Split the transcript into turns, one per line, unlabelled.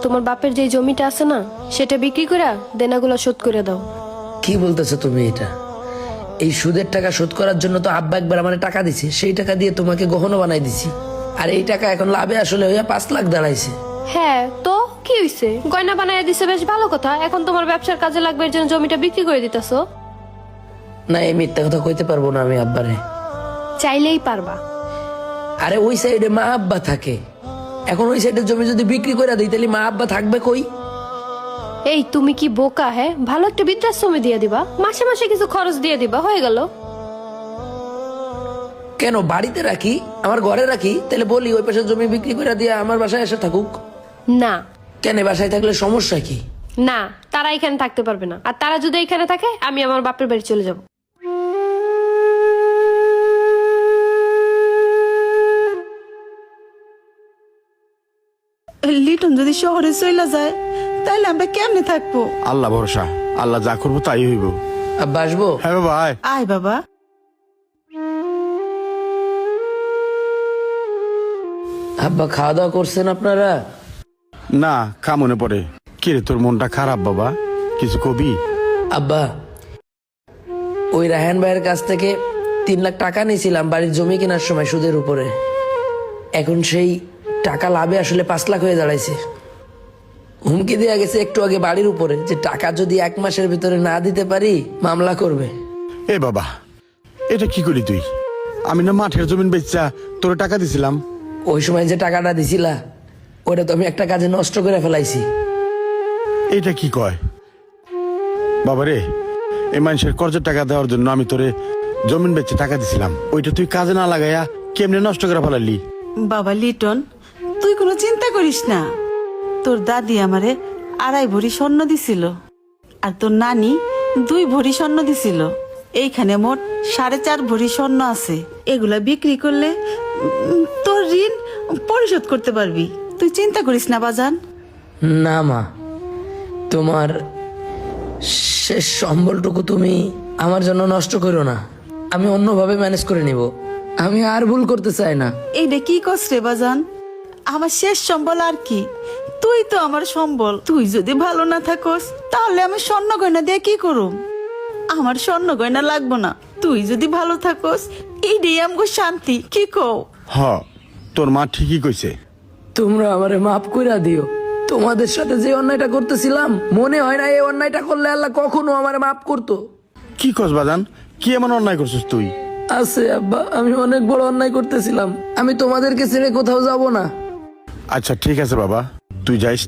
তোমার বাপের যে জমিটা আছে না সেটা বিক্রি করে দেনাগুলো শোধ করে দাও।
কি বলতেছো তুমি এটা? এই সুদের টাকা শোধ করার জন্য তো আব্বা একবার আমার টাকা দিছে, সেই টাকা দিয়ে তোমাকে গহনা বানাই দিছি। আর এই টাকা এখন লাভে আসলে হইয়া 5 লাখ দাঁড়াইছে।
হ্যাঁ তো কি হইছে, গয়না বানায় দিছে বেশ ভালো কথা। এখন তোমার ব্যবসার কাজে লাগবে, এর জন্য জমিটা বিক্রি করে দিতেছো।
না, এই মিথ্যা কথা কইতে পারবো না আমি আব্বারে।
চাইলেই পারবা।
আরে ওই সাইডে মা আব্বা থাকে, এখন ওই সাইডের জমি যদি বিক্রি করে দিই তাহলে মা আব্বা থাকবে কই?
এই তুমি কি বোকা? হ্যাঁ, ভালো একটা বৃদ্ধাশ্রমে দিয়ে দিবা, মাসে মাসে কিছু খরচ দিয়ে দিবা, হয়ে গেল।
কেন বাড়িতে রাখি, আমার ঘরে রাখি, তাহলে বলি ওই পাশে জমি বিক্রি করে দিয়ে আমার বাসায় এসে থাকুক।
না
কেন, বাসায় থাকলে সমস্যা কি?
না, তারা এখানে থাকতে পারবে না। আর তারা যদি এখানে থাকে আমি আমার বাপের বাড়ি চলে যাব।
লিটন যদি শহরে চলে যায় তাহলে আমরা কেমনে থাকবো?
আল্লাহ ভরসা, আল্লাহ যা করবো তাই হইব।
আব্বা আসবো?
হ্যাঁ বাবা আয়।
আয় বাবা।
আব্বা খাওয়া দাওয়া করছেন আপনারা?
না, খা মনে পড়ে। কি রে, তোর মনটা খারাপ বাবা? কিছু কবি?
আব্বা, ওই রায়হান ভাইয়ের কাছ থেকে 3 লাখ টাকা নিয়েছিলাম বাড়ির জমি কেনার সময় সুদের উপরে। এখন সেই টাকা লাভে আসলে 5 লাখ হয়ে দাঁড়াইছে। হুমকি দেওয়া গেছে একটু আগে বাড়ির উপরে যে টাকা যদি 1 মাসের ভিতরে না দিতে পারি মামলা করবে।
এ বাবা, এটা কি করি তুই? আমি না মাঠের জমিন বেচা তোর টাকা দিছিলাম।
ওই সময় যে টাকাটা দিছিলা ওটা তো আমি একটা কাজে নষ্ট করে ফেলাইছি।
এটা কি কয় বাবা রে? এই মানুষের কর্জের টাকা দেওয়ার জন্য আমি তোরে জমিন বেচে টাকা দিছিলাম, ওইটা তুই কাজে না লাগাইয়া কেমনে নষ্ট করে ফেলালি?
বাবা লিটন, তুই কোনো চিন্তা করিস না। তোর দাদি আমারে 2.5 ভরি স্বর্ণ দিছিল, আর তোর নানি 2 ভরি স্বর্ণ দিছিল। এইখানে মোট 4.5 ভরি স্বর্ণ আছে। এগুলা বিক্রি করলে তোর ঋণ পরিশোধ করতে পারবি। তুই চিন্তা করিস না বাজান।
না মা, তোমার শেষ সম্বলটুকু তুমি আমার জন্য নষ্ট করো না, আমি অন্যভাবে ম্যানেজ করে নিব। আমি আর ভুল করতে চাই না।
এইটা কি কস রে বাজান? আমার শেষ সম্বল আর কি? তুই তো আমার সম্বল। তুই যদি ভালো না থাকস তাহলে আমি স্বর্ণ গয়না দিয়ে কি করুম? আমার স্বর্ণ গয়না লাগবো না। তুই যদি ভালো থাকস এইটাই আমগো শান্তি, কি কও?
হ, তোর মা ঠিকই কইছে।
তোমরা আমারে মাফ কইরা দিও। তোমাদের সাথে যে অন্যায়টা করতেছিলাম মনে হয় না এই অন্যায়টা করলে আল্লাহ কখনো আমারে মাফ করতো।
কি কস বাজান? কি এমন অন্যায় করছিস তুই?
আছে আব্বা, আমি অনেক বড় অন্যায় করতেছিলাম। আমি তোমাদেরকে ছেড়ে কোথাও যাব না।
আচ্ছা ঠিক আছে বাবা, তুই যাইস।